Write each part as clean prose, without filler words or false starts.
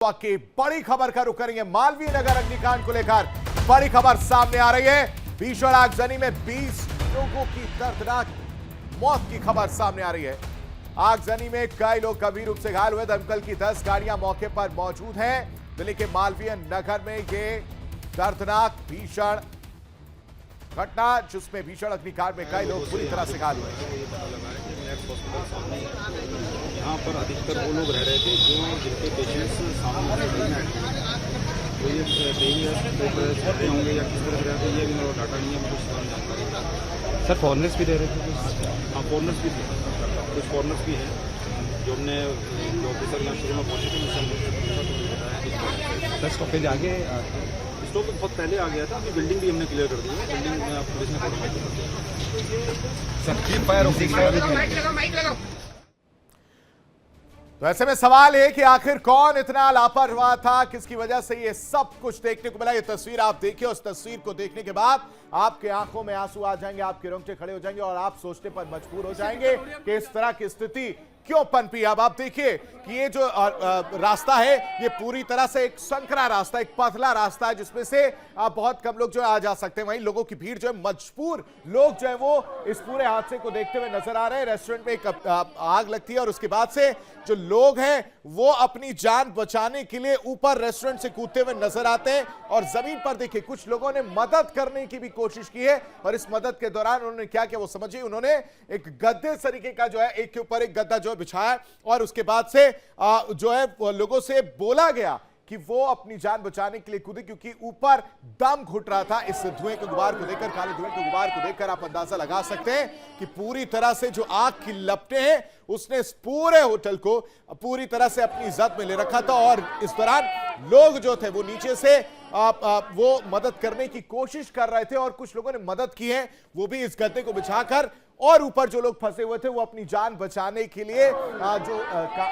की बड़ी खबर का रुख करेंगे। मालवीय नगर अग्निकांड को लेकर बड़ी खबर सामने आ रही है। भीषण आगजनी में 20 लोगों की दर्दनाक मौत की खबर सामने आ रही है। आगजनी में कई लोग गंभीर रूप से घायल हुए। दमकल की 10 गाड़ियां मौके पर मौजूद हैं। दिल्ली के मालवीय नगर में यह दर्दनाक भीषण घटना, जिसमें भीषण अग्निकांड में कई लोग बुरी तरह से घायल हुए। यहाँ पर अधिकतर वो लोग रह रहे थे जिनके पेशेंट्स सामने तो ये छठे होंगे या किस तरह रहते ये भी मेरा डाटा नहीं है, मुझे जानकारी। सर फॉरनर्स भी रह रहे थे? हाँ फॉरनर्स भी थे, कुछ फॉरनर्स भी हैं जो हमने ऑफिसर यहाँ शुरू में पहुँचे थे। सर स्टॉपेज आगे स्टॉप बहुत पहले आ गया था, अभी बिल्डिंग भी हमने क्लियर कर दी है। बिल्डिंग में पुलिस ने तो ऐसे में सवाल है कि आखिर कौन इतना लापरवाह था, किसकी वजह से ये सब कुछ देखने को मिला। ये तस्वीर आप देखिए, उस तस्वीर को देखने के बाद आपके आंखों में आंसू आ जाएंगे, आपके रोंगटे खड़े हो जाएंगे और आप सोचने पर मजबूर हो जाएंगे कि इस तरह की स्थिति क्यों पनपी। अब आप देखिए कि ये जो रास्ता है ये पूरी तरह से एक संकरा रास्ता, एक पतला रास्ता है जिसमें से बहुत कम लोग जो आ जा सकते हैं। वहीं लोगों की भीड़ जो है, मजबूर लोग जो है वो इस पूरे हादसे को देखते हुए नजर आ रहे हैं। रेस्टोरेंट में एक आग लगती है और उसके बाद से जो लोग हैं वो अपनी जान बचाने के लिए ऊपर रेस्टोरेंट से कूदते हुए नजर आते हैं। और जमीन पर देखिए कुछ लोगों ने मदद करने की भी कोशिश की है और इस मदद के दौरान उन्होंने क्या किया वो समझिए। उन्होंने एक गद्दे तरीके का जो है, एक के ऊपर एक गद्दा जो है बिछाया और उसके बाद से जो है लोगों से बोला गया कि वो अपनी जान बचाने के लिए कूदे, क्योंकि ऊपर दम घुट रहा था। इस धुएं के गुबार को देखकर, काले धुएं के गुबार को देखकर आप अंदाजा लगा सकते हैं कि पूरी तरह से जो आग की लपटें हैं उसने इस पूरे होटल को पूरी तरह से अपनी जद में ले रखा था। और इस दौरान लोग जो थे वो नीचे से वो मदद करने की कोशिश कर रहे थे और कुछ लोगों ने मदद की है, वो भी इस गद्दे को बिछाकर। और ऊपर जो लोग फंसे हुए थे वो अपनी जान बचाने के लिए जो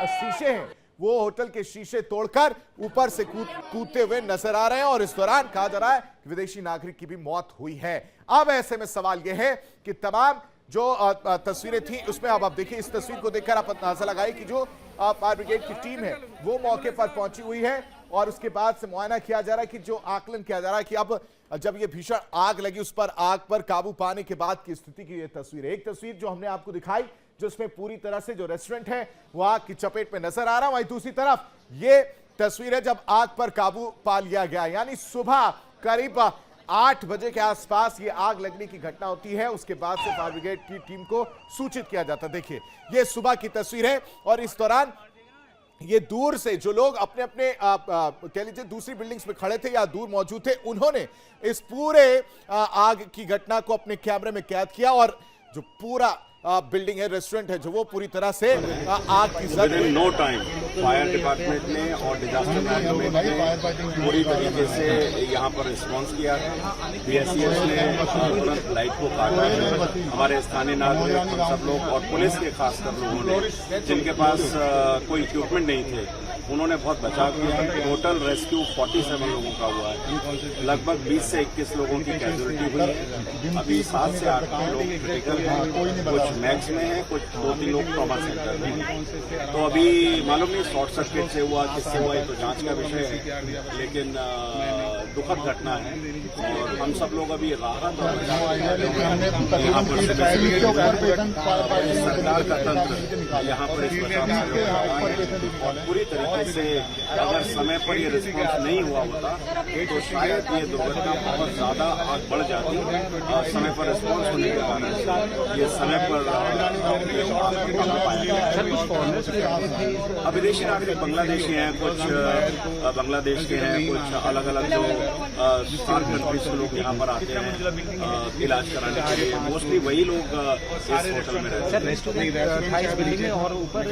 शीशे हैं वो होटल के शीशे तोड़कर ऊपर से कूदते हुए नजर आ रहे हैं। और इस दौरान कहा जा रहा है कि विदेशी नागरिक की भी मौत हुई है। अब ऐसे में सवाल यह है कि तमाम जो तस्वीरें थी उसमें अब आप देखिए, इस तस्वीर को देखकर आप अंदाजा लगाइए कि जो फायर ब्रिगेड की टीम है वो मौके पर पहुंची हुई है और उसके बाद से मुआयना किया जा रहा है कि जो आकलन किया जा रहा है कि अब जब ये भीषण आग लगी उस पर आग पर काबू पाने के बाद की स्थिति की ये तस्वीर है। एक तस्वीर जो हमने आपको दिखाई जिसमें पूरी तरह से जो रेस्टोरेंट है वो आग की चपेट में नजर आ रहा है। वहीं दूसरी तरफ ये तस्वीर है जब आग पर काबू पा लिया गया, यानी सुबह करीब 8 बजे के आसपास ये आग लगने की घटना होती है। उसके बाद से फायर ब्रिगेड की टीम को सूचित किया जाता है। देखिए ये सुबह की तस्वीर है और इस दौरान ये दूर से जो लोग अपने अपने कह लीजिए दूसरी बिल्डिंग्स में खड़े थे या दूर मौजूद थे, उन्होंने इस पूरे आग की घटना को अपने कैमरे में कैद किया और जो पूरा बिल्डिंग है, रेस्टोरेंट है, जो वो पूरी तरह से आग की जद में। नो टाइम फायर डिपार्टमेंट ने और डिजास्टर मैनेजमेंट ने पूरी तरीके से यहाँ पर रिस्पांस किया है। BSES ने तुरंत लाइट को काटा है। हमारे स्थानीय नागरिक, हम सब लोग और पुलिस के खासकर लोगों ने जिनके पास कोई इक्विपमेंट नहीं थे उन्होंने बहुत बचाव किया। टोटल रेस्क्यू 47 लोगों का हुआ है। लगभग 20 से 21 लोगों की कैजुअलिटी हुई है। अभी 7 से 8 लोग क्रिटिकल हैं, कुछ मैक्स में हैं, कुछ 2-3 लोग ट्रॉमा सेंटर में हैं। तो अभी मालूम नहीं शॉर्ट सर्किट से हुआ, किससे हुआ, तो जांच का विषय है, लेकिन दुखद घटना है और हम सब लोग अभी राहत और यहाँ पर सरकार का तंत्र यहाँ पर इस और पूरी तरीके से अगर समय पर ये रिस्पॉन्स नहीं हुआ होता तो शायद ये दुर्घटना बहुत ज्यादा आग बढ़ जाती। समय पर रिस्पॉन्स होने के कारण ये समय पर विदेशी नागरिक बांग्लादेशी हैं, कुछ बांग्लादेश के हैं, कुछ अलग अलग जो सार्क कंट्रीज के लोग यहाँ पर आते हैं इलाज कराने के लिए। मोस्टली वही लोग इस होटल में रहते हैं। और ऊपर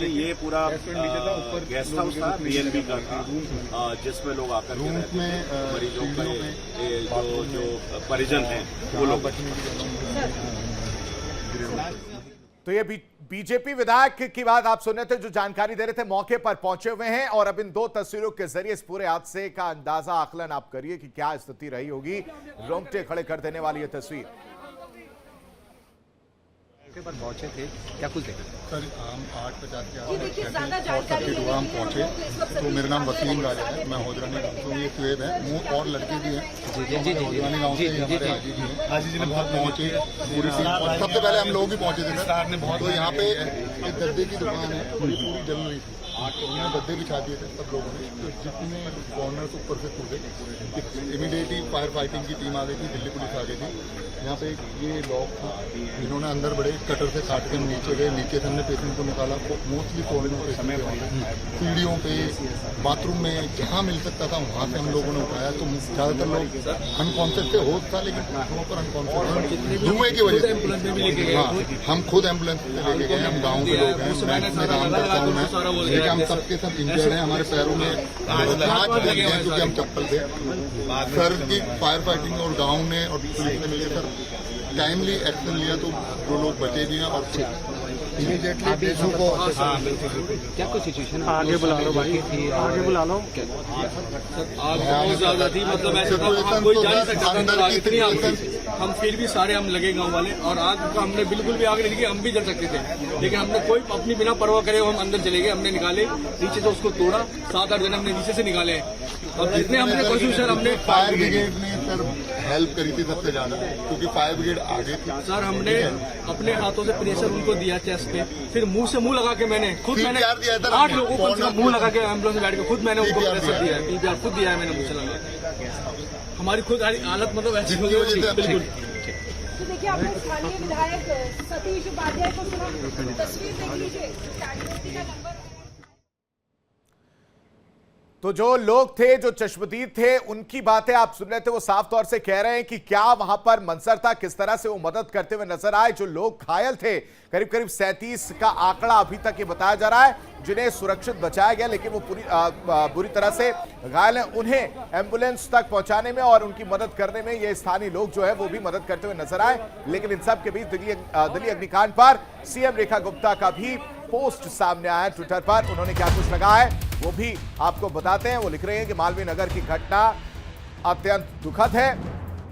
ये पूरा गेस्ट हाउस था, BNB का था, जिसमें लोग आकर के रहते हैं। मरीजों के जो परिजन हैं वो लोग। तो ये बीजेपी विधायक की बात आप सुन रहे थे, जो जानकारी दे रहे थे, मौके पर पहुंचे हुए हैं और अब इन 2 तस्वीरों के जरिए इस पूरे हादसे का अंदाजा आकलन आप करिए कि क्या स्थिति रही होगी। रोंगटे खड़े कर देने वाली ये तस्वीर। मौके पर पहुंचे थे, क्या कुछ देखें? सर हम 8:50 के आसपास शॉर्ट सर्किट हुआ, हम पहुँचे तो मेरा नाम वसीम राजा है, मैं होदरानी गाँव से हूँ, ये सुएब है, मुँह और लड़के भी हैं होदरानी गाँव से, हमारे हाजी जी हैं, हाजी जी ने बहुत पहुँचे पूरी टीम, और सबसे पहले हम लोग ही पहुँचे थे सर ने बहुत। तो यहाँ पे एक गद्दे की दुकान है, पूरी जल रही थी, तो उन्होंने गद्दे बिछा दिए थे सब लोगों ने, तो जितने कॉर्नर्स ऊपर से कूदे, इमीडिएटली फायर फाइटिंग की टीम आ गई थी, दिल्ली पुलिस आ गई थी। यहाँ पे ये लोग था, इन्होंने अंदर बड़े कटर से काट के नीचे गए, नीचे से हमने पेशेंट को निकाला, मोस्टली फॉलोइंग पेशेंट सीढ़ियों पे, बाथरूम में, जहाँ मिल सकता था वहाँ से हम लोगों ने उठाया। तो ज़्यादातर लोग अनकॉन्शियस थे, होश था, लेकिन प्रॉपर अनकॉन्शियस धुएं की वजह से। हाँ, हम खुद एम्बुलेंस से लेके गए, हम गाँव के लोग हैं, मैं काम करता हूँ मैं, लेकिन हम सबके सब इंजर्ड हैं, हमारे पैरों में कांच लग गए हैं क्योंकि हम चप्पल थे। सर की फायर फाइटिंग और गाँव ने और पुलिस ने मिलकर सर टाइमली एक्शन लिया, तो जो लोग बचे भी हैं और इमीडिएटली पेशेंट को क्या कुछ सिचुएशन आगे बुला लो, बाकी थी आगे बुला लो। आग बहुत ज्यादा थी, मतलब ऐसा था आग कोई जा नहीं सकता था, अंदर आग इतनी आग थी, हम फिर भी सारे हम लगे गांव वाले, और आग का हमने बिल्कुल भी आग नहीं लगी, हम भी जल सकते थे, लेकिन हमने कोई अपनी बिना परवाह करे हम अंदर चले गए, हमने निकाले नीचे से उसको तोड़ा, 7-8 जन हमने नीचे से निकाले, और जितने हमने कोशिश सर हमने फायर ब्रिगेड ने सर हेल्प करी थी सबसे ज्यादा, क्योंकि फायर ब्रिगेड आगे थी सर, हमने अपने हाथों से प्रेशर उनको दिया चेस्ट पे, फिर मुंह से मुंह लगा के मैंने खुद मैंने 8 लोगों को मुंह लगा के एम्बुलेंस में बैठ के खुद मैंने उनको प्रेशर दिया है, पीपीआर खुद दिया है मैंने मुंह से लगा। हमारी खुद हालत मतलब ऐसी हो गई बिल्कुल। तो देखिए आपने स्थानीय विधायक सतीश उपाध्याय को सुना, तस्वीर देख लीजिए, कैजुअलिटी का नंबर। तो जो लोग थे, जो चश्मदीद थे, उनकी बातें आप सुन रहे थे, वो साफ तौर से कह रहे हैं कि क्या वहां पर मंजर था, किस तरह से वो मदद करते हुए नजर आए। जो लोग घायल थे, करीब करीब 37 का आंकड़ा अभी तक ये बताया जा रहा है, जिन्हें सुरक्षित बचाया गया, लेकिन वो बुरी तरह से घायल हैं। उन्हें एम्बुलेंस तक पहुंचाने में और उनकी मदद करने में ये स्थानीय लोग जो है वो भी मदद करते हुए नजर आए। लेकिन इन सब के बीच दिल्ली अग्निकांड पर सीएम रेखा गुप्ता का भी पोस्ट सामने आया ट्विटर पर। उन्होंने क्या कुछ लगा है वो भी आपको बताते हैं। वो लिख रहे हैं कि मालवीय नगर की घटना अत्यंत दुखद है,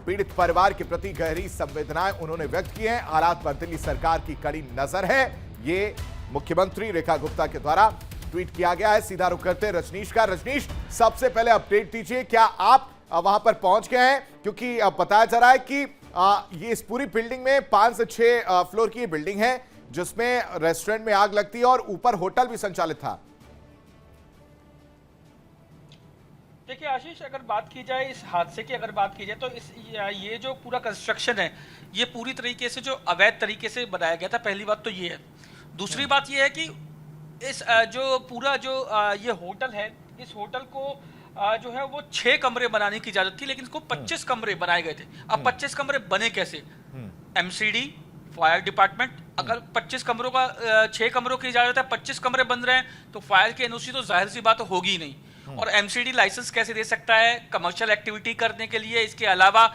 पीड़ित परिवार के प्रति गहरी संवेदनाएं उन्होंने व्यक्त की हैं। हालात पर दिल्ली सरकार की कड़ी नजर है, ये मुख्यमंत्री रेखा गुप्ता के द्वारा ट्वीट किया गया है। सीधा रुख करते हैं रजनीश का। रजनीश, सबसे पहले अपडेट दीजिए, क्या आप वहां पर पहुंच गए हैं? क्योंकि बताया जा रहा है कि ये इस पूरी बिल्डिंग में 5 से 6 फ्लोर की बिल्डिंग है, जिसमें रेस्टोरेंट में आग लगती है और ऊपर होटल भी संचालित था। देखिए आशीष, अगर बात की जाए इस हादसे की, अगर बात की जाए तो ये जो पूरा कंस्ट्रक्शन है, ये पूरी तरीके से जो अवैध तरीके से बनाया गया था। पहली बात तो ये है। दूसरी बात ये है कि इस जो पूरा जो ये होटल है, इस होटल को जो है वो 6 कमरे बनाने की इजाजत थी, लेकिन इसको 25 कमरे बनाए गए थे। अब 25 कमरे बने कैसे? एमसीडी, फायर डिपार्टमेंट, अगर 25 कमरों का 6 कमरों की इजाजत है, 25 कमरे बन रहे हैं, तो फायर की एनओसी तो जाहिर सी बात होगी ही नहीं। और एमसीडी लाइसेंस कैसे दे सकता है कमर्शियल एक्टिविटी करने के लिए? इसके अलावा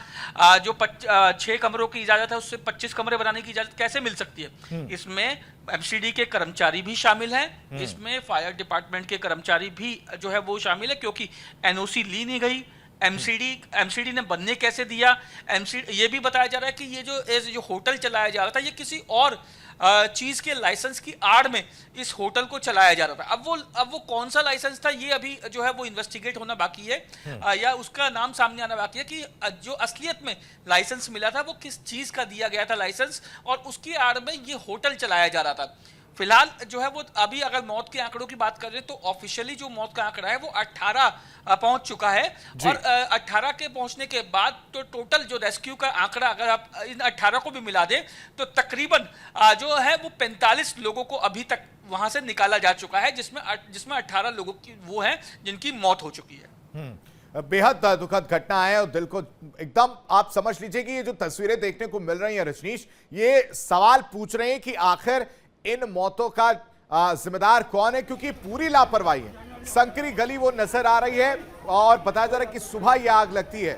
जो 6 कमरों की इजाजत है, उससे 25 कमरे बनाने की इजाजत कैसे मिल सकती है? इसमें एमसीडी के कर्मचारी भी शामिल हैं, इसमें फायर डिपार्टमेंट के कर्मचारी भी जो है वो शामिल है, क्योंकि एनओसी ली नहीं गई। एमसीडी ने बनने कैसे दिया? एमसीडी ये भी बताया जा रहा है कि ये जो होटल चलाया जा रहा था, ये किसी और चीज के लाइसेंस की आड़ में इस होटल को चलाया जा रहा था। अब वो कौन सा लाइसेंस था, ये अभी जो है वो इन्वेस्टिगेट होना बाकी है, या उसका नाम सामने आना बाकी है कि जो असलियत में लाइसेंस मिला था वो किस चीज का दिया गया था लाइसेंस, और उसकी आड़ में ये होटल चलाया जा रहा था। फिलहाल जो है वो अभी अगर मौत के आंकड़ों की बात कर रहे हैं तो ऑफिशियली जो मौत का आंकड़ा है वो 18 पहुंच चुका है, और 18 के पहुंचने के बाद तो टोटल जो रेस्क्यू का आंकड़ा अगर आप इन 18 को भी मिला दें तो तकरीबन जो है वो 45 लोगों को अभी तक वहां से निकाला जा चुका है, जिसमें 18 लोगों की वो हैं जिनकी मौत हो चुकी है। बेहद दुखद घटना है और दिल को एकदम, आप समझ लीजिए कि ये जो तस्वीरें देखने को मिल रही हैं रजनीश, ये सवाल पूछ रहे हैं कि आखिर इन मौतों का जिम्मेदार कौन है, क्योंकि पूरी लापरवाही है। संकरी गली वो नजर आ रही है और बताया जा रहा है कि सुबह ये आग लगती है।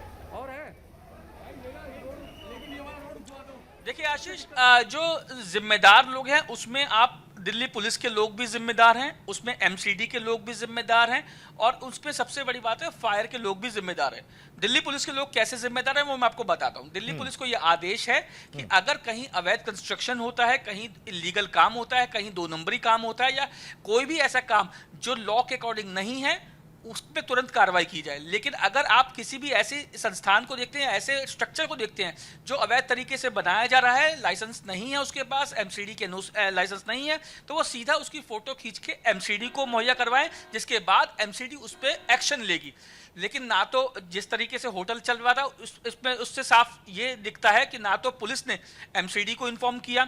देखिए आशीष, जो जिम्मेदार लोग हैं उसमें आप दिल्ली पुलिस के लोग भी जिम्मेदार हैं, उसमें एमसीडी के लोग भी जिम्मेदार हैं, और उस पर सबसे बड़ी बात है फायर के लोग भी जिम्मेदार हैं। दिल्ली पुलिस के लोग कैसे जिम्मेदार हैं वो मैं आपको बताता हूं। दिल्ली पुलिस को यह आदेश है कि अगर कहीं अवैध कंस्ट्रक्शन होता है, कहीं इलीगल काम होता है, कहीं 2 नंबरी काम होता है, या कोई भी ऐसा काम जो लॉ के अकॉर्डिंग नहीं है, उस पर तुरंत कार्रवाई की जाए। लेकिन अगर आप किसी भी ऐसे संस्थान को देखते हैं, ऐसे स्ट्रक्चर को देखते हैं जो अवैध तरीके से बनाया जा रहा है, लाइसेंस नहीं है उसके पास, एमसीडी के लाइसेंस नहीं है, तो वो सीधा उसकी फोटो खींच के एमसीडी को मुहैया करवाएं, जिसके बाद एमसीडी उस पर एक्शन लेगी। लेकिन ना तो जिस तरीके से होटल चल रहा था इसमें उससे साफ ये दिखता है कि ना तो पुलिस ने एमसीडी को इन्फॉर्म किया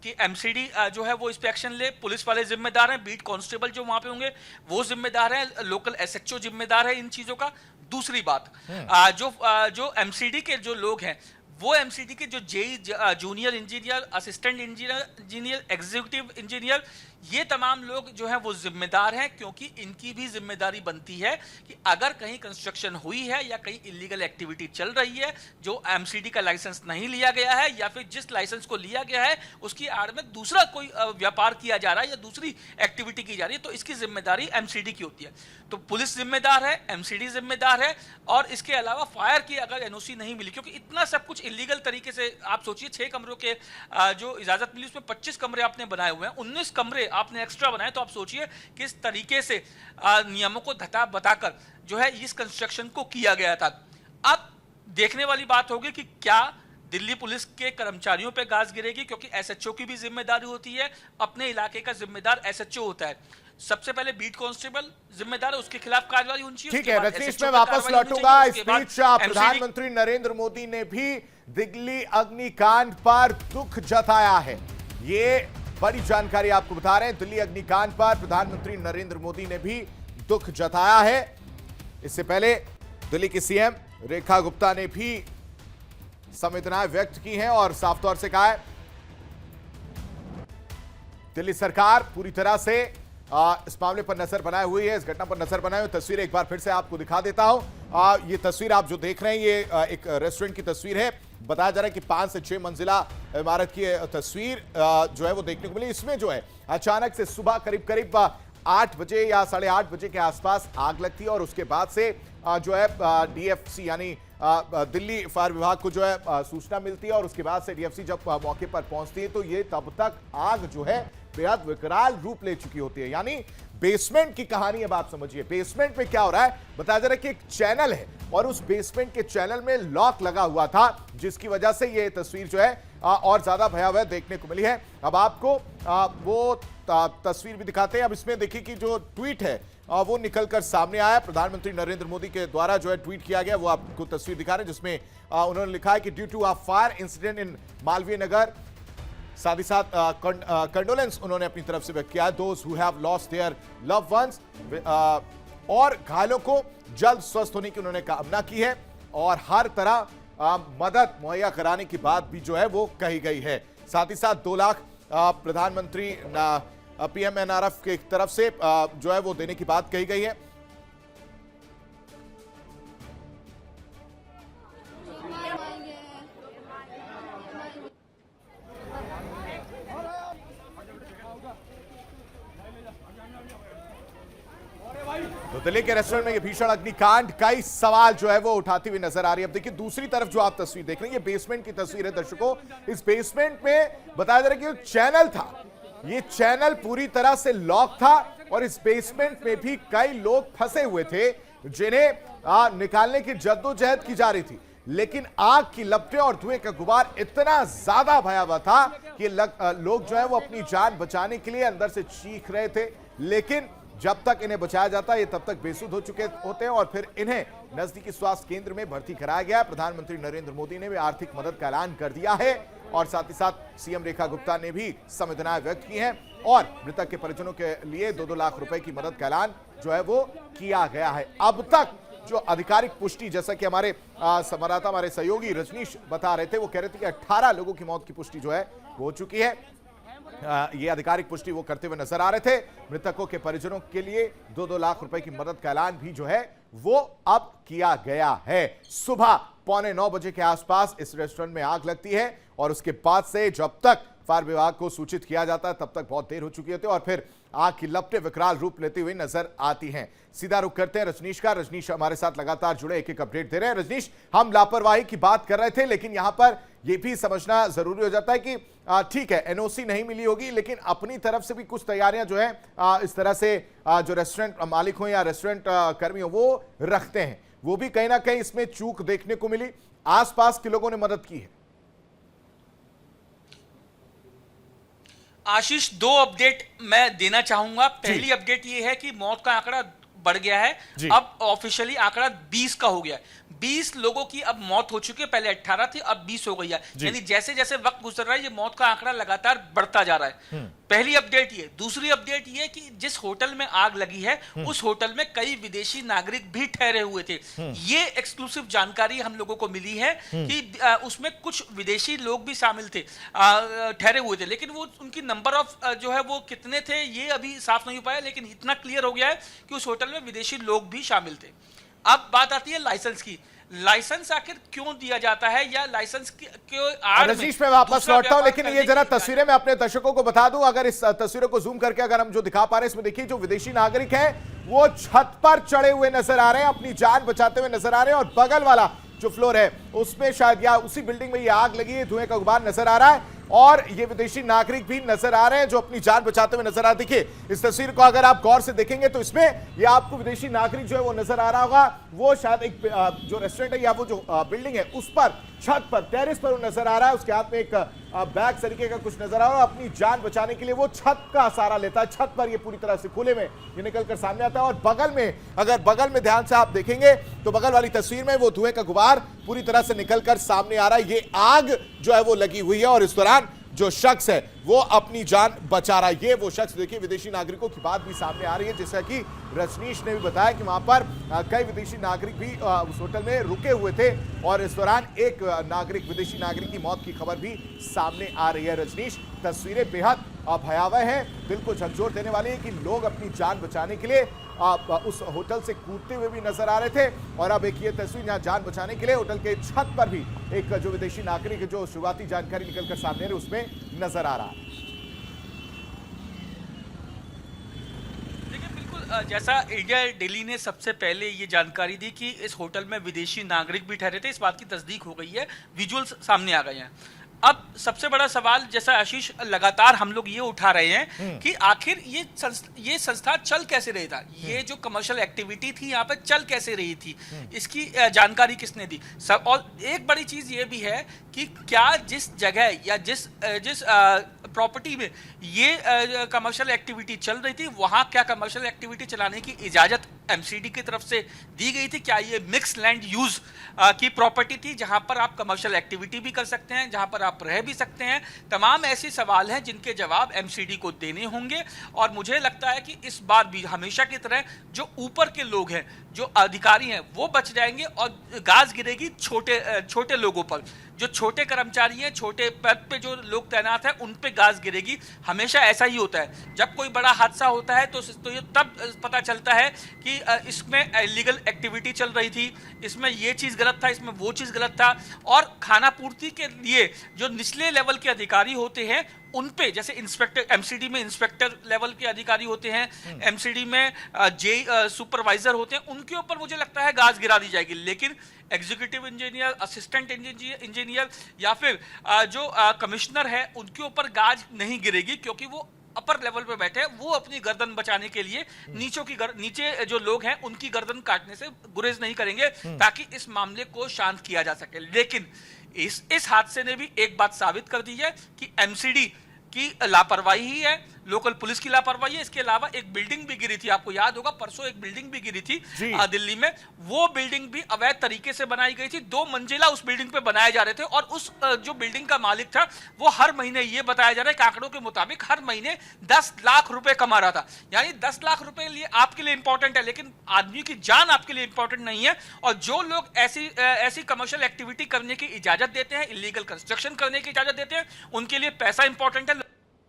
कि एमसीडी जो है वो इस पे एक्शन ले, पुलिस वाले जिम्मेदार हैं, बीट कांस्टेबल जो वहां पे होंगे वो जिम्मेदार हैं, लोकल एसएचओ जिम्मेदार है इन चीजों का। दूसरी बात, जो एमसीडी के जो लोग हैं वो एमसीडी के जो JE, junior engineer, assistant engineer, executive engineer, ये तमाम लोग जो हैं वो जिम्मेदार हैं, क्योंकि इनकी भी जिम्मेदारी बनती है कि अगर कहीं कंस्ट्रक्शन हुई है या कहीं इलीगल एक्टिविटी चल रही है, जो एमसीडी का लाइसेंस नहीं लिया गया है, या फिर जिस लाइसेंस को लिया गया है उसकी आड़ में दूसरा कोई व्यापार किया जा रहा है या दूसरी एक्टिविटी की जा रही है, तो इसकी जिम्मेदारी एमसीडी की होती है। तो पुलिस जिम्मेदार है, एमसीडी जिम्मेदार है, और इसके अलावा फायर की अगर एनओसी नहीं मिली, क्योंकि इतना सब कुछ इलीगल तरीके से, आप सोचिए 6 कमरों के जो इजाजत मिली उसमें 25 कमरे आपने बनाए हुए हैं, 19 कमरे आपने एक्स्ट्रा बनाए, तो आप सोचिए किस तरीके से नियमों को धता बताकर जो है इस कंस्ट्रक्शन को किया गया था। अब देखने वाली बात होगी कि क्या दिल्ली पुलिस के कर्मचारियों पे गाज गिरेगी, क्योंकि एसएचओ की भी जिम्मेदारी होती है, अपने इलाके का जिम्मेदार एसएचओ होता है। सबसे पहले बीट कांस्टेबल जिम्मेदार है, उसके खिलाफ कार्रवाई होनी चाहिए। ठीक है रजनीश, मैं वापस लौटूंगा। इस बीच प्रधानमंत्री नरेंद्र मोदी ने भी दिल्ली अग्निकांड पर दुख जताया है। ये बड़ी जानकारी आपको बता रहे हैं। दिल्ली अग्निकांड पर प्रधानमंत्री नरेंद्र मोदी ने भी दुख जताया है। इससे पहले दिल्ली की सीएम रेखा गुप्ता ने भी संवेदनाएं व्यक्त की हैं और साफ तौर से कहा है दिल्ली सरकार पूरी तरह से इस मामले पर नजर बनाए हुई है, इस घटना पर नजर बनाए हुए। तस्वीर एक बार फिर से आपको दिखा देता हूं। ये तस्वीर आप जो देख रहे हैं ये एक रेस्टोरेंट की तस्वीर है। बताया जा रहा है कि 5 से 6 मंजिला इमारत की तस्वीर जो है वो देखने को मिली। इसमें जो है अचानक से सुबह करीब 8 बजे या 8:30 बजे के आसपास आग लगती है और उसके बाद से जो है डीएफसी यानी दिल्ली फायर विभाग को जो है सूचना मिलती है और उसके बाद से डीएफसी जब मौके पर पहुंचती है तो ये तब तक आग जो है बेहद विकराल रूप ले चुकी होती है। यानी बेसमेंट की कहानी अब आप समझिए। बेसमेंट में क्या हो रहा है, बताया जा रहा है कि एक चैनल है और उस बेसमेंट के चैनल में लॉक लगा हुआ था, जिसकी वजह से ये तस्वीर जो है और ज्यादा भयावह देखने को मिली है। अब आपको वो तस्वीर भी दिखाते हैं। अब इसमें देखिए कि जो ट्वीट है वो निकलकर सामने आया। प्रधानमंत्री नरेंद्र मोदी के द्वारा जो है ट्वीट किया गया, वो आपको तस्वीर दिखा रहे हैं, जिसमें उन्होंने लिखा है कि due to a fire incident in Malviya Nagar, साथ ही साथ कंडोलेंस उन्होंने अपनी तरफ से व्यक्त किया है those who have lost their loved ones, और घायलों को जल्द स्वस्थ होने की उन्होंने कामना की है और हर तरह मदद मुहैया कराने की बात भी जो है वो कही गई है। साथ ही साथ 2 लाख प्रधानमंत्री पीएमएनआरएफ की तरफ से जो है वो देने की बात कही गई है। तो दिल्ली के रेस्टोरेंट में ये भीषण अग्निकांड कई सवाल जो है वो उठाती हुई नजर आ रही है। अब देखिए दूसरी तरफ जो आप तस्वीर देख रहे हैं ये बेसमेंट की तस्वीर है दर्शकों। इस बेसमेंट में बताया जा रहा है कि चैनल था, ये चैनल पूरी तरह से लॉक था और इस बेसमेंट में भी कई लोग फंसे हुए थे जिन्हें निकालने की जद्दोजहद की जा रही थी। लेकिन आग की लपटें और धुएं का गुबार इतना ज्यादा भयावह था कि लोग जो है वो अपनी जान बचाने के लिए अंदर से चीख रहे थे, लेकिन जब तक इन्हें बचाया जाता है ये तब तक बेसुध हो चुके होते हैं और फिर इन्हें नजदीकी स्वास्थ्य केंद्र में भर्ती कराया गया। प्रधानमंत्री नरेंद्र मोदी ने भी आर्थिक मदद का ऐलान कर दिया है और साथ ही साथ सीएम रेखा गुप्ता ने भी संवेदनाएं व्यक्त की हैं और मृतक के परिजनों के लिए 2-2 लाख रुपए की मदद का ऐलान जो है वो किया गया है। अब तक जो आधिकारिक पुष्टि, जैसा कि हमारे संवाददाता हमारे सहयोगी रजनीश बता रहे थे, वो कह रहे थे कि 18 लोगों की मौत की पुष्टि जो है वो हो चुकी है। ये आधिकारिक पुष्टि वो करते हुए नजर आ रहे थे। मृतकों के परिजनों के लिए 2-2 लाख रुपए की मदद का ऐलान भी जो है वो अब किया गया है। सुबह 8:45 बजे के आसपास इस रेस्टोरेंट में आग लगती है और उसके बाद से जब तक फायर विभाग को सूचित किया जाता है तब तक बहुत देर हो चुकी होती है और फिर आग की लपटें विकराल रूप लेते हुए नजर आती हैं। सीधा रुख करते हैं रजनीश का। रजनीश हमारे साथ लगातार जुड़े, एक एक अपडेट दे रहे हैं। रजनीश, हम लापरवाही की बात कर रहे थे, लेकिन यहां पर यह भी समझना जरूरी हो जाता है कि ठीक है एनओसी नहीं मिली होगी, लेकिन अपनी तरफ से भी कुछ तैयारियां जो है इस तरह से जो रेस्टोरेंट मालिक हो या रेस्टोरेंट कर्मी हो वो रखते हैं, वो भी कहीं ना कहीं इसमें चूक देखने को मिली। आसपास के लोगों ने मदद की है। आशीष, 2 अपडेट मैं देना चाहूंगा। पहली अपडेट ये है कि मौत का आंकड़ा बढ़ गया है, अब ऑफिशियली आंकड़ा 20 का हो गया है। 20 लोगों की अब मौत हो चुकी है, पहले 18 थी अब 20 हो गई है। यानी जैसे जैसे वक्त गुजर रहा है ये मौत का आंकड़ा लगातार बढ़ता जा रहा है। पहली अपडेट ये। दूसरी अपडेट ये कि जिस होटल में आग लगी है उस होटल में कई विदेशी नागरिक भी ठहरे हुए थे। ये एक्सक्लूसिव जानकारी हम लोगों को मिली है कि उसमें कुछ विदेशी लोग भी शामिल थे, ठहरे हुए थे, लेकिन वो उनकी नंबर ऑफ जो है वो कितने थे ये अभी साफ नहीं हो पाया, लेकिन इतना क्लियर हो गया है कि उस होटल में विदेशी लोग भी शामिल थे। अब बात आती है लाइसेंस की। लाइसेंस आखिर क्यों दिया जाता है या लाइसेंस क्यों रजनीश में वापस लौटता हूं, लेकिन ये जरा तस्वीरें मैं अपने दर्शकों को बता दूं। अगर इस तस्वीरों को जूम करके अगर हम जो दिखा पा रहे हैं इसमें देखिए जो विदेशी नागरिक हैं वो छत पर चढ़े हुए नजर आ रहे हैं, अपनी जान बचाते हुए नजर आ रहे हैं और बगल वाला जो फ्लोर है उसमें शायद या उसी बिल्डिंग में ये आग लगी है, धुएं का गुबार नजर आ रहा है और ये विदेशी नागरिक भी नजर आ रहे हैं जो अपनी जान बचाते हुए नजर आ रहे। देखिए इस तस्वीर को अगर आप गौर से देखेंगे तो इसमें ये आपको विदेशी नागरिक जो है वो नजर आ रहा होगा। वो शायद एक जो रेस्टोरेंट है या वो जो बिल्डिंग है उस पर छत पर टेरेस पर वो नजर आ रहा है। उसके हाथ में एक बैग तरीके का कुछ नजर आ रहा है। अपनी जान बचाने के लिए वो छत का सहारा लेता है। छत पर ये पूरी तरह से खुले में ये निकलकर सामने आता है और बगल में अगर बगल में ध्यान से आप देखेंगे तो बगल वाली तस्वीर में वो धुएं का गुबार पूरी तरह से निकलकर सामने आ रहा है। ये आग जो है वो लगी हुई है और इस दौरान जो शख्स है वो अपनी जान बचा रहा है। ये वो शख्स, देखिए विदेशी नागरिकों की बात भी सामने आ रही है, जैसा कि रजनीश ने भी बताया कि वहां पर कई विदेशी नागरिक भी उस होटल में रुके हुए थे और इस दौरान एक विदेशी नागरिक की मौत की खबर भी सामने आ रही है। रजनीश, तस्वीरें बेहद भयावह हैं, दिल को झकझोर देने वाली है कि लोग अपनी जान बचाने के लिए उस होटल से कूदते हुए भी नजर आ रहे थे और अब एक ये तस्वीर यहाँ जान बचाने के लिए होटल के छत पर भी एक जो विदेशी नागरिक जो शुरुआती जानकारी निकलकर सामने रही उसमें नजर आ रहा है। देखिए बिल्कुल जैसा इंडिया डेली ने सबसे पहले ये जानकारी दी कि इस होटल में विदेशी नागरिक भी ठहरे थे, इस बात की तस्दीक हो गई है, विजुअल्स सामने आ गए हैं। अब सबसे बड़ा सवाल जैसा आशीष लगातार हम लोग ये उठा रहे हैं कि आखिर ये संस्था चल कैसे रही था, ये जो कमर्शियल एक्टिविटी थी यहाँ पे चल कैसे रही थी, इसकी जानकारी किसने दी। सब और एक बड़ी चीज ये भी है कि क्या जिस जगह या जिस प्रॉपर्टी में ये कमर्शियल एक्टिविटी चल रही थी वहां क्या कमर्शियल एक्टिविटी चलाने की इजाजत एमसीडी की तरफ से दी गई थी? क्या ये मिक्स लैंड यूज की प्रॉपर्टी थी जहां पर आप कमर्शियल एक्टिविटी भी कर सकते हैं, जहां पर आप रह भी सकते हैं? तमाम ऐसे सवाल हैं जिनके जवाब एमसीडी को देने होंगे और मुझे लगता है कि इस बार भी हमेशा की तरह जो ऊपर के लोग हैं, जो अधिकारी हैं, वो बच जाएंगे और गाज गिरेगी छोटे लोगों पर। जो छोटे कर्मचारी हैं, छोटे पद पे जो लोग तैनात हैं, उन पे गाज गिरेगी। हमेशा ऐसा ही होता है, जब कोई बड़ा हादसा होता है तो ये तब पता चलता है कि इसमें इलीगल एक्टिविटी चल रही थी, इसमें ये चीज़ गलत था, इसमें वो चीज़ गलत था। और खाना पूर्ति के लिए जो निचले लेवल के अधिकारी होते हैं उन पे, जैसे इंस्पेक्टर, एमसीडी में इंस्पेक्टर लेवल के अधिकारी होते हैं, एमसीडी में सुपरवाइजर होते हैं, उनके ऊपर मुझे लगता है गाज गिरा दी जाएगी। लेकिन एग्जीक्यूटिव इंजीनियर, असिस्टेंट इंजीनियर या फिर जो कमिश्नर है उनके ऊपर गाज नहीं गिरेगी, क्योंकि वो अपर लेवल पे बैठे हैं। वो अपनी गर्दन बचाने के लिए नीचे जो लोग हैं उनकी गर्दन काटने से गुरेज नहीं करेंगे ताकि इस मामले को शांत किया जा सके। लेकिन इस हादसे ने भी एक बात साबित कर दी है कि एमसीडी की लापरवाही ही है, लोकल पुलिस की लापरवाही है। इसके अलावा एक बिल्डिंग भी गिरी थी, आपको याद होगा परसों एक बिल्डिंग भी गिरी थी दिल्ली में। वो बिल्डिंग भी अवैध तरीके से बनाई गई थी, 2 मंजिला उस बिल्डिंग पे बनाए जा रहे थे और उस जो बिल्डिंग का मालिक था वो हर महीने ये बताया जा रहा है कि आंकड़ों के मुताबिक हर महीने 10 लाख रुपए कमा रहा था। यानी 10 लाख रुपए लिए आपके लिए इंपॉर्टेंट है, लेकिन आदमी की जान आपके लिए इंपॉर्टेंट नहीं है। और जो लोग ऐसी कमर्शियल एक्टिविटी करने की इजाजत देते हैं, इलीगल कंस्ट्रक्शन करने की इजाजत देते हैं, उनके लिए पैसा इंपॉर्टेंट है,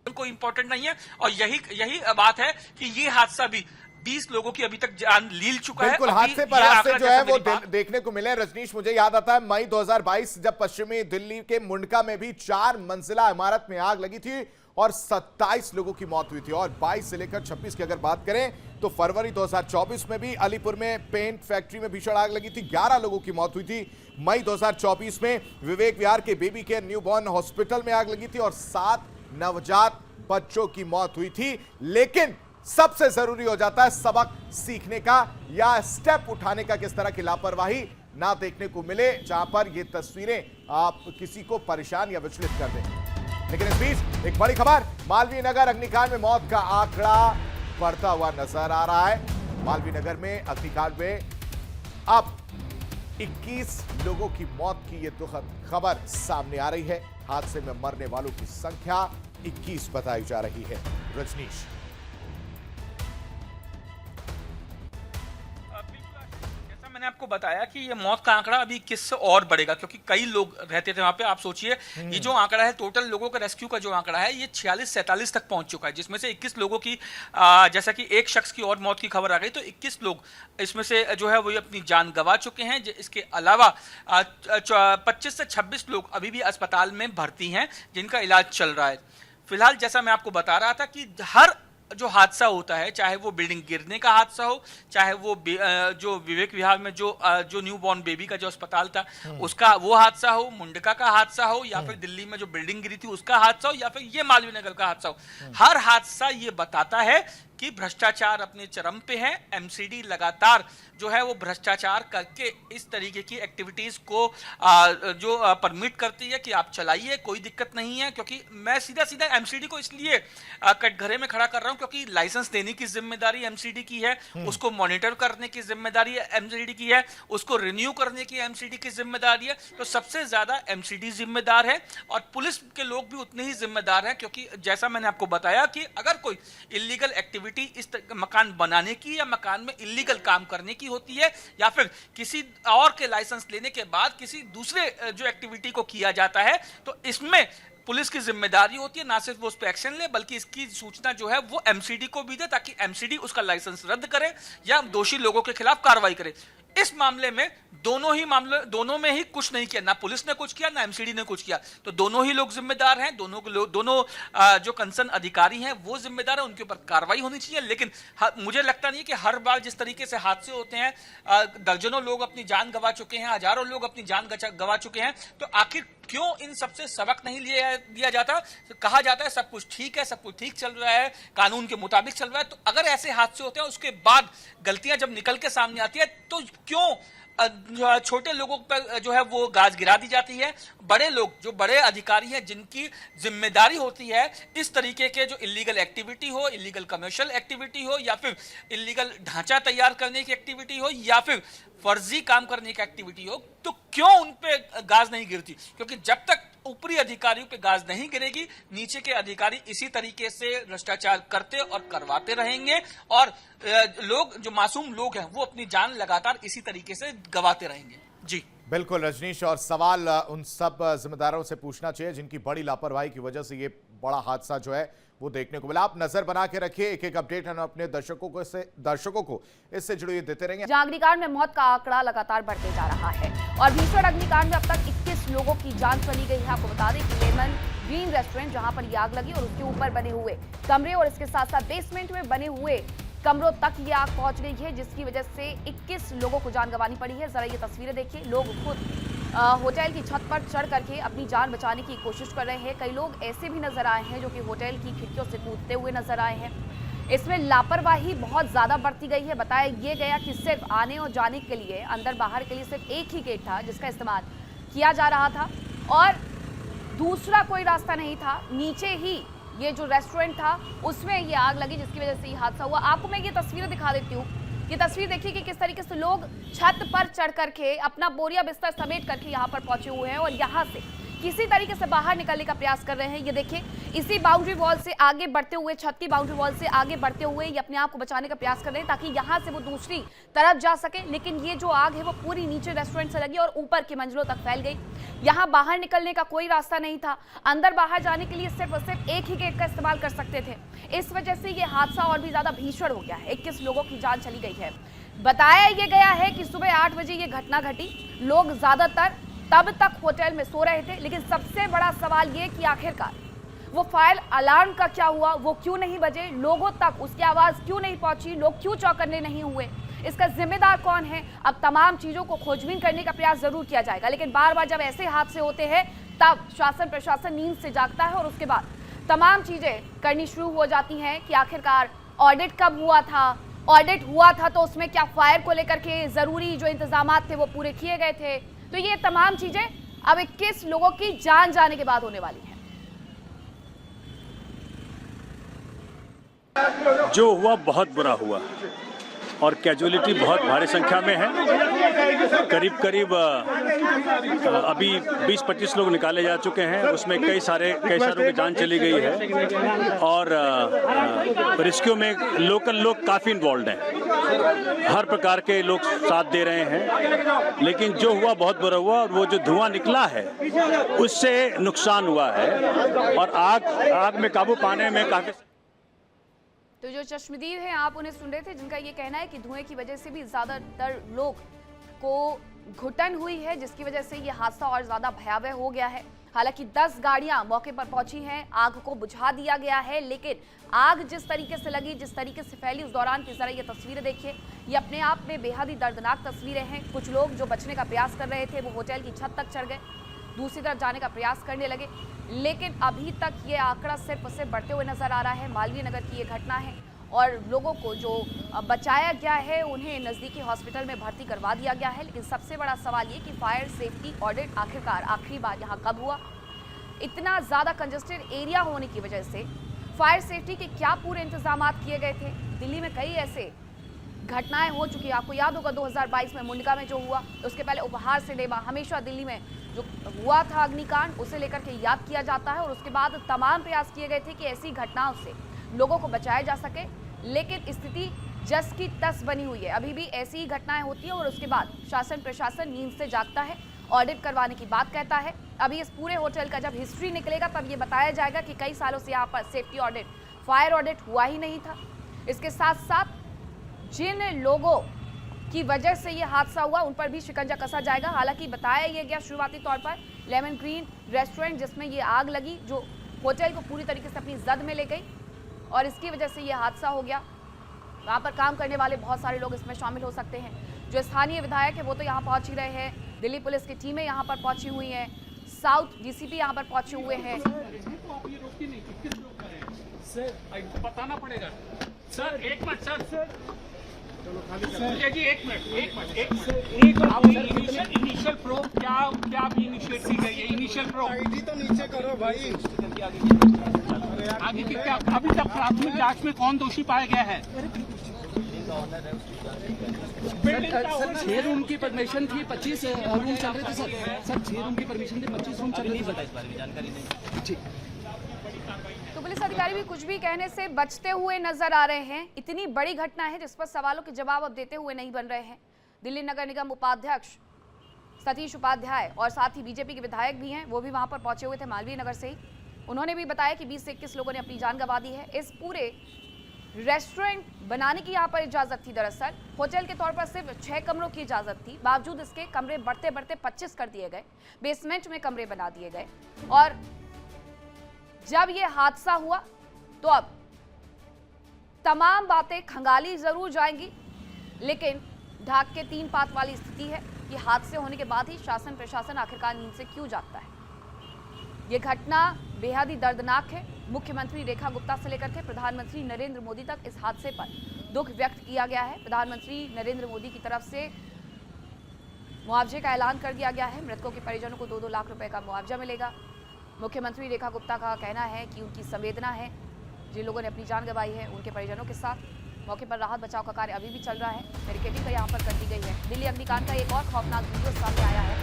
कोई इंपॉर्टेंट नहीं है। और यही बात है कि ये हादसा भी 20 लोगों की अभी तक जान लील चुका है। बिल्कुल, अभी हादसे पर ये हादसे आंकड़ा जो है जैसा वो मेरी बात- देखने को मिले। रजनीश, मुझे याद आता है मई 2022 जब पश्चिमी दिल्ली के मुंडका में भी 4 मंजिला इमारत में आग लगी थी और 27 लोगों की मौत हुई थी। और 22 से लेकर 26 की अगर बात करें तो फरवरी 2024 में भी अलीपुर में पेंट फैक्ट्री में भीषण आग लगी थी, 11 लोगों की मौत हुई थी। मई 2024 में विवेक विहार के बेबी केयर न्यूबॉर्न हॉस्पिटल में आग लगी थी और 7 नवजात बच्चों की मौत हुई थी। लेकिन सबसे जरूरी हो जाता है सबक सीखने का या स्टेप उठाने का, किस तरह की लापरवाही ना देखने को मिले जहां पर ये तस्वीरें आप किसी को परेशान या विचलित कर दें। लेकिन इस बीच एक बड़ी खबर, मालवीय नगर अग्निकांड में मौत का आंकड़ा बढ़ता हुआ नजर आ रहा है। मालवीय नगर में अग्निकांड में अब 21 लोगों की मौत की ये दुखद खबर सामने आ रही है। हादसे में मरने वालों की संख्या 21 बताई जा रही है। रजनीश, जैसा मैंने आपको बताया कि ये मौत का आंकड़ा अभी 21 से और बढ़ेगा, क्योंकि कई लोग रहते थे वहां पे। आप सोचिए, ये जो आंकड़ा है टोटल लोगों का रेस्क्यू का जो आंकड़ा है ये 46-47 तक पहुंच चुका है, जिसमें से 21 लोगों की जैसा कि एक शख्स की और मौत की खबर आ गई, तो 21 लोग इसमें से जो है वो अपनी जान गंवा चुके हैं। इसके अलावा 25 से 26 लोग अभी भी अस्पताल में भर्ती हैं जिनका इलाज चल रहा है। फिलहाल जैसा मैं आपको बता रहा था कि हर जो हादसा होता है, चाहे वो बिल्डिंग गिरने का हादसा हो, चाहे वो जो विवेक विहार में जो न्यूबॉर्न बेबी का जो अस्पताल था उसका वो हादसा हो, मुंडका का हादसा हो, या फिर दिल्ली में जो बिल्डिंग गिरी थी उसका हादसा हो, या फिर ये मालवीय नगर का हादसा हो, हर हादसा ये बताता है कि भ्रष्टाचार अपने चरम पे है। एमसीडी लगातार जो है वो भ्रष्टाचार करके इस तरीके की एक्टिविटीज को जो परमिट करती है कि आप चलाइए, कोई दिक्कत नहीं है। क्योंकि मैं सीधा सीधा एमसीडी को इसलिए कटघरे में खड़ा कर रहा हूं क्योंकि लाइसेंस देने की जिम्मेदारी एमसीडी की है, उसको मॉनिटर करने की जिम्मेदारी एमसीडी की है, उसको रिन्यू करने की एमसीडी की जिम्मेदारी है। तो सबसे ज्यादा एमसीडी जिम्मेदार है और पुलिस के लोग भी उतने ही जिम्मेदार हैं, क्योंकि जैसा मैंने आपको बताया कि अगर कोई इलीगल एक्टिविटी इस मकान बनाने की या मकान में इलीगल काम करने की होती है, या फिर किसी और के लाइसेंस लेने के बाद किसी दूसरे जो एक्टिविटी को किया जाता है, तो इसमें पुलिस की जिम्मेदारी होती है ना सिर्फ वो उस पर एक्शन ले, बल्कि इसकी सूचना जो है वो एमसीडी को भी दे, ताकि एमसीडी उसका लाइसेंस रद्द करे या दोषी लोगों के खिलाफ कार्रवाई करे। इस मामले में दोनों में ही कुछ नहीं किया, ना पुलिस ने कुछ किया ना एमसीडी ने कुछ किया। तो दोनों ही लोग जिम्मेदार हैं, दोनों जो कंसर्न अधिकारी हैं वो जिम्मेदार है, उनके ऊपर कार्रवाई होनी चाहिए। लेकिन मुझे लगता नहीं है कि हर बार जिस तरीके से हादसे होते हैं, दर्जनों लोग अपनी जान गंवा चुके हैं, हजारों लोग अपनी जान गंवा चुके हैं, तो आखिर क्यों इन सबसे सबक नहीं लिया जाता? तो कहा जाता है सब कुछ ठीक है, सब कुछ ठीक चल रहा है, कानून के मुताबिक चल रहा है। तो अगर ऐसे हादसे होते हैं उसके बाद गलतियां जब निकल के सामने आती है, तो क्यों छोटे लोगों पर जो है वो गाज गिरा दी जाती है? बड़े लोग जो बड़े अधिकारी हैं जिनकी जिम्मेदारी होती है इस तरीके के जो इलीगल एक्टिविटी हो, इलीगल कमर्शियल एक्टिविटी हो, या फिर इलीगल ढांचा तैयार करने की एक्टिविटी हो, या फिर फर्जी काम करने की एक्टिविटी हो, तो क्यों उन पे गाज नहीं गिरती? क्योंकि जब तक ऊपरी अधिकारियों पे गाज नहीं गिरेगी, नीचे के अधिकारी इसी तरीके से भ्रष्टाचार करते और करवाते रहेंगे, और लोग जो मासूम लोग हैं वो अपनी जान लगातार इसी तरीके से गंवाते रहेंगे। जी बिल्कुल रजनीश, और सवाल उन सब जिम्मेदारों से पूछना चाहिए जिनकी बड़ी लापरवाही की वजह से ये बड़ा हादसा जो है वो देखने को मिला। आप नजर बना के रखिए, एक एक अपडेट हम अपने दर्शकों को इससे जुड़े देते रहेंगे। अग्निकांड में मौत का आंकड़ा लगातार बढ़ते जा रहा है और भीषण अग्निकांड में अब तक 21 लोगों की जान चली गई है। आपको बता दें कि लेमन ग्रीन रेस्टोरेंट जहां पर ये आग लगी और उसके ऊपर बने हुए कमरे और इसके साथ साथ बेसमेंट में बने हुए कमरों तक ये आग पहुंच गई है, जिसकी वजह से 21 लोगों को जान गंवानी पड़ी है। जरा ये तस्वीरें देखिए, लोग खुद होटल की छत पर चढ़ करके अपनी जान बचाने की कोशिश कर रहे हैं। कई लोग ऐसे भी नजर आए हैं जो कि होटल की खिड़कियों से कूदते हुए नजर आए हैं। इसमें लापरवाही बहुत ज्यादा बढ़ती गई है। बताया ये गया कि सिर्फ आने और जाने के लिए, अंदर बाहर के लिए सिर्फ एक ही गेट था जिसका इस्तेमाल किया जा रहा था और दूसरा कोई रास्ता नहीं था। नीचे ही ये जो रेस्टोरेंट था उसमें ये आग लगी, जिसकी वजह से ये हादसा हुआ। आपको मैं ये तस्वीरें दिखा देती हूँ। ये तस्वीर देखिए कि किस तरीके से लोग छत पर चढ़ करके अपना बोरिया बिस्तर समेट करके यहाँ पर पहुंचे हुए हैं और यहाँ से किसी तरीके से बाहर निकलने का प्रयास कर रहे हैं। ये देखिए, इसी बाउंड्री वॉल से आगे बढ़ते हुए, छत की बाउंड्री वॉल से आगे बढ़ते हुए ये अपने आप को बचाने का प्रयास कर रहे हैं ताकि यहां से वो दूसरी तरफ जा सके। लेकिन ये जो आग है वो पूरी नीचे रेस्टोरेंट से लगी और ऊपर की मंजिलों तक फैल गई। यहाँ बाहर निकलने का कोई रास्ता नहीं था। अंदर बाहर जाने के लिए सिर्फ और सिर्फ एक ही गेट का इस्तेमाल कर सकते थे। इस वजह से ये हादसा और भी ज्यादा भीषण हो गया है। 21 लोगों की जान चली गई है। बताया ये गया है कि सुबह 8 बजे ये घटना घटी। लोग ज्यादातर तब तक होटल में सो रहे थे, लेकिन सबसे बड़ा सवाल ये कि आखिरकार वो फायर अलार्म का क्या हुआ, वो क्यों नहीं बजे, लोगों तक उसकी आवाज क्यों नहीं पहुंची, लोग क्यों चौकन्ने नहीं हुए, इसका जिम्मेदार कौन है। अब तमाम चीजों को खोजबीन करने का प्रयास जरूर किया जाएगा, लेकिन बार बार जब ऐसे हादसे होते हैं तब शासन प्रशासन नींद से जागता है और उसके बाद तमाम चीजें करनी शुरू हो जाती हैं कि आखिरकार ऑडिट कब हुआ था, ऑडिट हुआ था तो उसमें क्या फायर को लेकर के जरूरी जो इंतजाम थे वो पूरे किए गए थे। तो ये तमाम चीजें अब 21 लोगों की जान जाने के बाद होने वाली हैं। जो हुआ बहुत बुरा हुआ और कैजुअलिटी बहुत भारी संख्या में है। करीब करीब अभी 20-25 लोग निकाले जा चुके हैं, उसमें कई सारों की जान चली गई है और रेस्क्यू में लोकल लोग काफ़ी इन्वॉल्व हैं। हर प्रकार के लोग साथ दे रहे हैं, लेकिन जो हुआ बहुत बुरा हुआ और वो जो धुआं निकला है उससे नुकसान हुआ है और आग में काबू पाने में काफ़ी। तो जो चश्मदीद हैं आप उन्हें सुन रहे थे, जिनका ये कहना है कि धुएं की वजह से भी ज़्यादातर लोग को घुटन हुई है, जिसकी वजह से ये हादसा और ज़्यादा भयावह हो गया है। हालांकि 10 गाड़ियां मौके पर पहुंची हैं, आग को बुझा दिया गया है, लेकिन आग जिस तरीके से लगी, जिस तरीके से फैली उस दौरान की जरा ये तस्वीरें देखिए। ये अपने आप में बेहद ही दर्दनाक तस्वीरें हैं। कुछ लोग जो बचने का प्रयास कर रहे थे वो होटल की छत तक चढ़ गए, दूसरी तरफ जाने का प्रयास करने लगे, लेकिन अभी तक ये आंकड़ा सिर्फ और सिर्फ बढ़ते हुए नजर आ रहा है। मालवीय नगर की ये घटना है और लोगों को जो बचाया गया है उन्हें नज़दीकी हॉस्पिटल में भर्ती करवा दिया गया है। लेकिन सबसे बड़ा सवाल ये कि फायर सेफ्टी ऑडिट आखिरकार आखिरी बार यहाँ कब हुआ। इतना ज़्यादा कंजेस्टेड एरिया होने की वजह से फायर सेफ्टी के क्या पूरे इंतजाम किए गए थे। दिल्ली में कई ऐसे घटनाएं हो चुकी है, आपको याद होगा 2022 में मुंडका में जो हुआ, उसके पहले उपहार सिनेमा, हमेशा दिल्ली में जो हुआ था अग्निकांड उसे लेकर के याद किया जाता है और उसके बाद तमाम प्रयास किए गए थे कि ऐसी घटनाओं से लोगों को बचाया जा सके। लेकिन स्थिति जस की तस बनी हुई है, अभी भी ऐसी ही घटनाएं होती हैं और उसके बाद शासन प्रशासन नींद से जागता है, ऑडिट करवाने की बात कहता है। अभी इस पूरे होटल का जब हिस्ट्री निकलेगा तब ये बताया जाएगा कि कई सालों से यहाँ पर सेफ्टी ऑडिट, फायर ऑडिट हुआ ही नहीं था। इसके साथ साथ जिन लोगों की वजह से ये हादसा हुआ उन पर भी शिकंजा कसा जाएगा। हालांकि बताया ये गया शुरुआती तौर पर लेमन ग्रीन रेस्टोरेंट जिसमें ये आग लगी, जो होटल को पूरी तरीके से अपनी जद में ले गई और इसकी वजह से ये हादसा हो गया। वहाँ पर काम करने वाले बहुत सारे लोग इसमें शामिल हो सकते हैं। जो स्थानीय विधायक है वो तो यहाँ पहुँच ही रहे हैं, दिल्ली पुलिस की टीमें यहाँ पर पहुँची हुई हैं, साउथ डीसीपी यहाँ पर पहुँचे हुए हैं। सर बताना पड़ेगा सर, एक मिनट सर, जी एक मिनट इनिशियल प्रो क्या भी इनिशिएट की गई है, इनिशियल प्रो आईडी तो नीचे करो भाई। आगे की क्या अभी तक प्राथमिक जांच में कौन दोषी पाया गया है? 6 रूम की परमिशन थी, 25 रूम चल रहे थे सर 6 रूम की परमिशन थी, 25 रूम चल रहे थे। इस बारे में जानकारी नहीं। ठीक, तो पुलिस अधिकारी भी कुछ भी कहने से बचते हुए नजर आ रहे हैं। इतनी बड़ी घटना है जिस पर सवालों के जवाब अब देते हुए नहीं बन रहे हैं। दिल्ली नगर निगम उपाध्यक्ष सतीश उपाध्याय और साथ ही बीजेपी के विधायक भी हैं, वो भी वहां पर पहुंचे हुए थे मालवीय नगर से ही। उन्होंने भी बताया कि 20 से 21 लोगों ने अपनी जान गंवा दी है। इस पूरे रेस्टोरेंट बनाने की यहाँ पर इजाजत थी। दरअसल होटल के तौर पर सिर्फ 6 कमरों की इजाजत थी, बावजूद इसके कमरे बढ़ते बढ़ते 25 कर दिए गए, बेसमेंट में कमरे बना दिए गए। और जब ये हादसा हुआ तो अब तमाम बातें खंगाली जरूर जाएंगी, लेकिन ढाक के 3 पात वाली स्थिति है कि हादसे होने के बाद ही शासन प्रशासन आखिरकार नींद से क्यों जागता है। ये घटना बेहद ही दर्दनाक है। मुख्यमंत्री रेखा गुप्ता से लेकर के प्रधानमंत्री नरेंद्र मोदी तक इस हादसे पर दुख व्यक्त किया गया है। प्रधानमंत्री नरेंद्र मोदी की तरफ से मुआवजे का ऐलान कर दिया गया है। मृतकों के परिजनों को 2-2 लाख रुपए का मुआवजा मिलेगा। मुख्यमंत्री रेखा गुप्ता का कहना है कि उनकी संवेदना है जिन लोगों ने अपनी जान गंवाई है उनके परिजनों के साथ। मौके पर राहत बचाव का कार्य अभी भी चल रहा है, बैरिकेडिंग का यहाँ पर कर दी गई है। दिल्ली अग्निकांड का एक और खौफनाक वीडियो सामने आया है।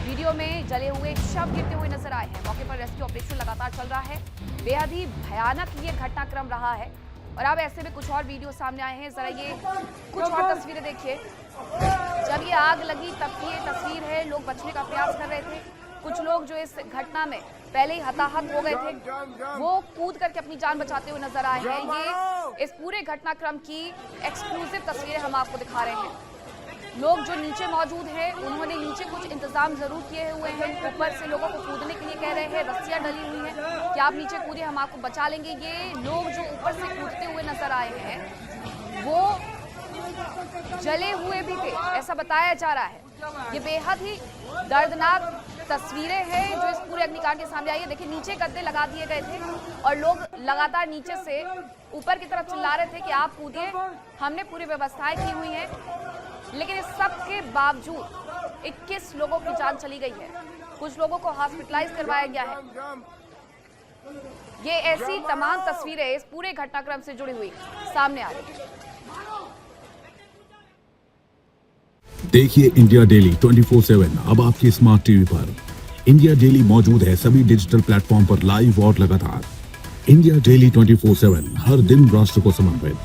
वीडियो में जले हुए शव गिरते हुए नजर आए हैं। मौके पर रेस्क्यू ऑपरेशन लगातार चल रहा है। बेहद ही भयानक ये घटनाक्रम रहा है और अब ऐसे में कुछ और वीडियो सामने आए हैं। जरा ये कुछ और तस्वीरें देखिए। जब ये आग लगी तब की ये तस्वीर है। लोग बचने का प्रयास कर रहे थे। कुछ लोग जो इस घटना में पहले ही हताहत हो गए थे, वो कूद करके अपनी जान बचाते हुए नजर आए हैं। ये इस पूरे घटनाक्रम की एक्सक्लूसिव तस्वीरें हम आपको दिखा रहे हैं। लोग जो नीचे मौजूद हैं, उन्होंने नीचे कुछ इंतजाम जरूर किए हुए हैं। ऊपर से लोगों को कूदने के लिए कह रहे हैं, रस्सियां डली हुई हैं कि आप नीचे कूदिए, हम आपको बचा लेंगे। ये लोग जो ऊपर से कूदते हुए नजर आए हैं, वो जले हुए भी थे, ऐसा बताया जा रहा है। ये बेहद ही दर्दनाक तस्वीरें हैं जो इस पूरे अग्निकांड के सामने आई है। देखिए, नीचे गद्दे लगा दिए गए थे और लोग लगातार नीचे से ऊपर की तरफ चिल्ला रहे थे कि आप कूदिए, हमने पूरी व्यवस्थाएं की हुई हैं। लेकिन इस सब के बावजूद 21 लोगों की जान चली गई है। कुछ लोगों को हॉस्पिटलाइज करवाया गया है। ये ऐसी तमाम तस्वीरें इस पूरे घटनाक्रम से जुड़ी हुई सामने आ रही है। देखिए इंडिया डेली 24/7 अब आपकी स्मार्ट टीवी पर। इंडिया डेली मौजूद है सभी डिजिटल प्लेटफॉर्म पर लाइव और लगातार। इंडिया डेली 24/7 हर दिन राष्ट्र को समर्पित।